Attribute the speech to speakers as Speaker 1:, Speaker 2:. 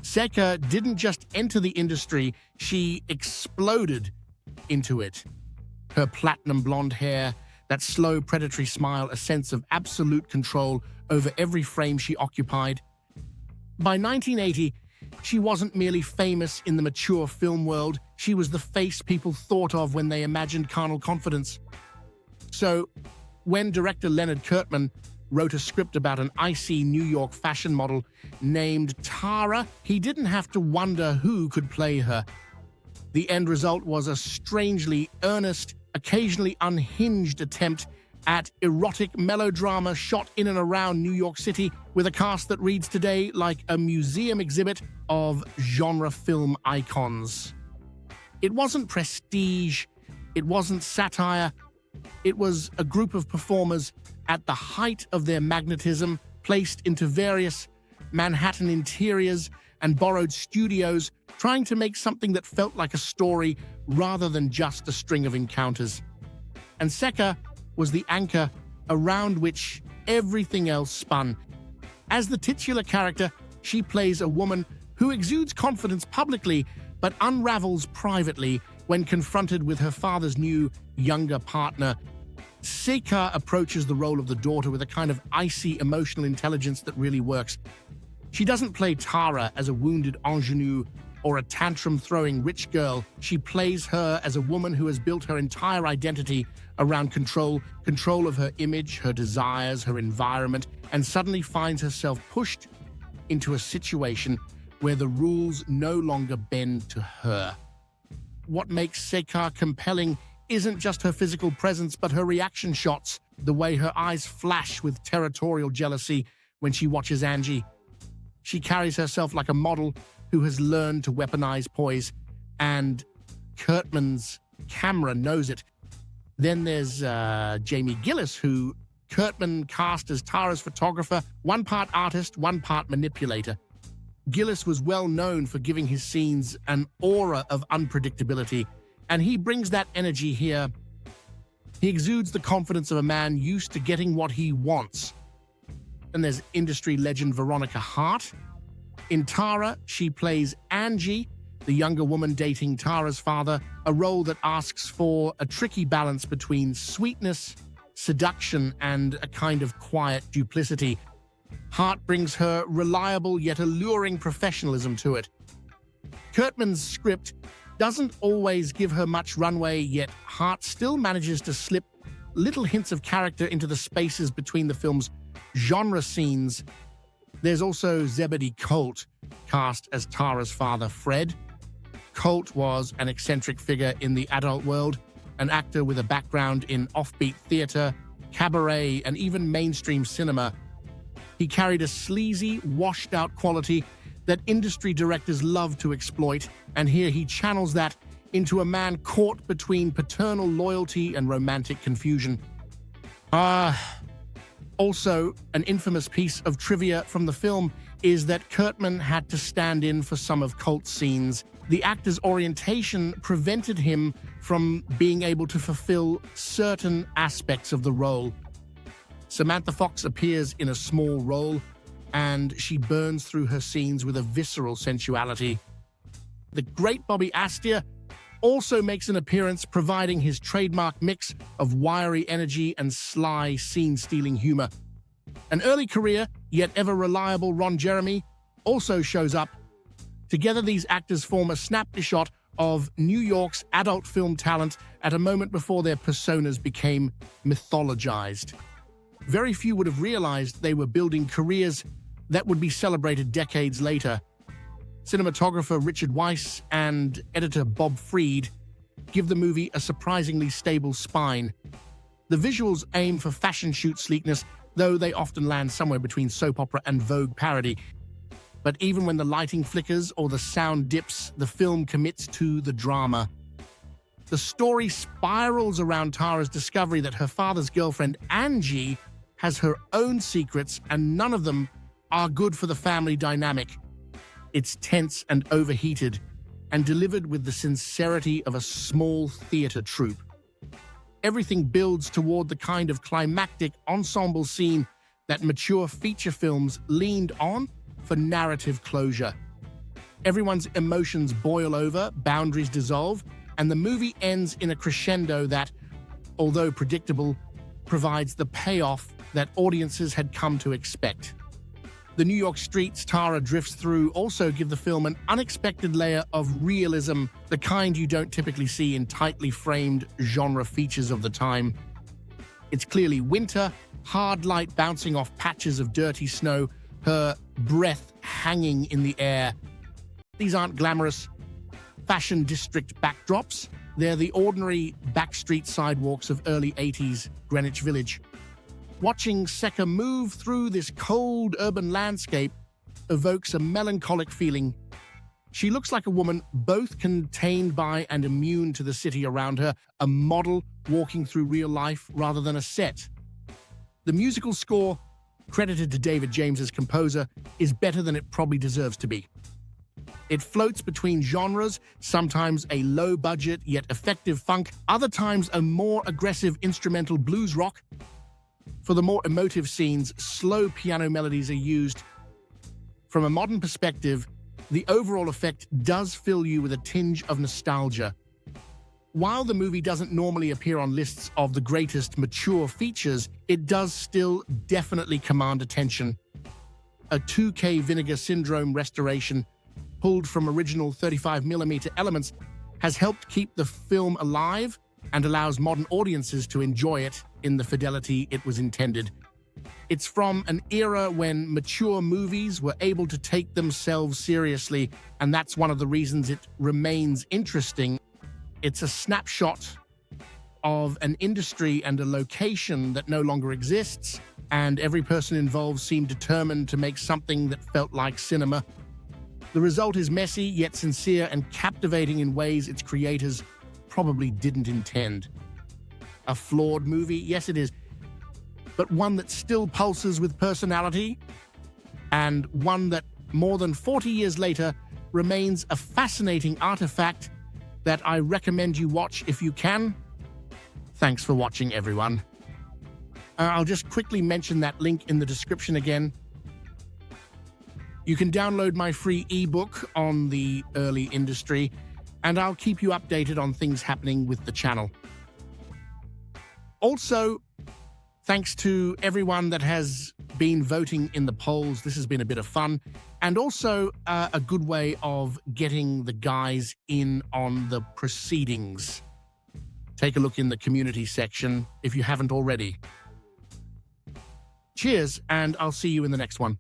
Speaker 1: Seka didn't just enter the industry, she exploded into it. Her platinum blonde hair, that slow predatory smile, a sense of absolute control over every frame she occupied. By 1980, she wasn't merely famous in the mature film world, she was the face people thought of when they imagined carnal confidence. So, when director Leonard Kirtman wrote a script about an icy New York fashion model named Tara, he didn't have to wonder who could play her. The end result was a strangely earnest, occasionally unhinged attempt at erotic melodrama shot in and around New York City with a cast that reads today like a museum exhibit of genre film icons. It wasn't prestige, it wasn't satire, it was a group of performers at the height of their magnetism, placed into various Manhattan interiors and borrowed studios, trying to make something that felt like a story rather than just a string of encounters. And Seka was the anchor around which everything else spun. As the titular character, she plays a woman who exudes confidence publicly but unravels privately when confronted with her father's new, younger partner. Seeka approaches the role of the daughter with a kind of icy emotional intelligence that really works. She doesn't play Tara as a wounded ingenue or a tantrum-throwing rich girl. She plays her as a woman who has built her entire identity around control of her image, her desires, her environment, and suddenly finds herself pushed into a situation where the rules no longer bend to her. What makes Seka compelling isn't just her physical presence, but her reaction shots, the way her eyes flash with territorial jealousy when she watches Angie. She carries herself like a model who has learned to weaponize poise, and Kirtman's camera knows it. Then there's Jamie Gillis, who Kirtman cast as Tara's photographer, one part artist, one part manipulator. Gillis was well known for giving his scenes an aura of unpredictability, and he brings that energy here. He exudes the confidence of a man used to getting what he wants. And there's industry legend Veronica Hart. In Tara, she plays Angie, the younger woman dating Tara's father, a role that asks for a tricky balance between sweetness, seduction, and a kind of quiet duplicity. Hart brings her reliable yet alluring professionalism to it. Kirtman's script doesn't always give her much runway, yet Hart still manages to slip little hints of character into the spaces between the film's genre scenes. There's also Zebedy Colt, cast as Tara's father, Fred. Colt was an eccentric figure in the adult world, an actor with a background in offbeat theater, cabaret, and even mainstream cinema. He carried a sleazy, washed-out quality that industry directors love to exploit, and here he channels that into a man caught between paternal loyalty and romantic confusion. Also, an infamous piece of trivia from the film is that Kirtman had to stand in for some of Colt's scenes. The actor's orientation prevented him from being able to fulfill certain aspects of the role. Samantha Fox appears in a small role, and she burns through her scenes with a visceral sensuality. The great Bobby Astyr also makes an appearance, providing his trademark mix of wiry energy and sly, scene-stealing humor. An early career, yet ever-reliable Ron Jeremy also shows up. Together, these actors form a snapshot of New York's adult film talent at a moment before their personas became mythologized. Very few would have realized they were building careers that would be celebrated decades later. Cinematographer Richard Weiss and editor Bob Fried give the movie a surprisingly stable spine. The visuals aim for fashion shoot sleekness, though they often land somewhere between soap opera and Vogue parody. But even when the lighting flickers or the sound dips, the film commits to the drama. The story spirals around Tara's discovery that her father's girlfriend, Angie, has her own secrets, and none of them are good for the family dynamic. It's tense and overheated, and delivered with the sincerity of a small theater troupe. Everything builds toward the kind of climactic ensemble scene that mature feature films leaned on for narrative closure. Everyone's emotions boil over, boundaries dissolve, and the movie ends in a crescendo that, although predictable, provides the payoff that audiences had come to expect. The New York streets Tara drifts through also give the film an unexpected layer of realism, the kind you don't typically see in tightly framed genre features of the time. It's clearly winter, hard light bouncing off patches of dirty snow, her breath hanging in the air. These aren't glamorous fashion district backdrops. They're the ordinary backstreet sidewalks of early 80s Greenwich Village. Watching Seka move through this cold urban landscape evokes a melancholic feeling. She looks like a woman both contained by and immune to the city around her, a model walking through real life rather than a set. The musical score, credited to David James as composer, is better than it probably deserves to be. It floats between genres, sometimes a low-budget yet effective funk, other times a more aggressive instrumental blues rock. For the more emotive scenes, slow piano melodies are used. From a modern perspective, the overall effect does fill you with a tinge of nostalgia. While the movie doesn't normally appear on lists of the greatest mature features, it does still definitely command attention. A 2K Vinegar Syndrome restoration, pulled from original 35mm elements, has helped keep the film alive and allows modern audiences to enjoy it in the fidelity it was intended. It's from an era when mature movies were able to take themselves seriously, and that's one of the reasons it remains interesting. It's a snapshot of an industry and a location that no longer exists, and every person involved seemed determined to make something that felt like cinema. The result is messy, yet sincere and captivating in ways its creators probably didn't intend. A flawed movie? Yes, it is. But one that still pulses with personality, and one that, more than 40 years later, remains a fascinating artifact that I recommend you watch if you can. Thanks for watching, everyone. I'll just quickly mention that link in the description again. You can download my free ebook on the early industry, and I'll keep you updated on things happening with the channel. Also, thanks to everyone that has been voting in the polls. This has been a bit of fun, and also a good way of getting the guys in on the proceedings. Take a look in the community section if you haven't already. Cheers, and I'll see you in the next one.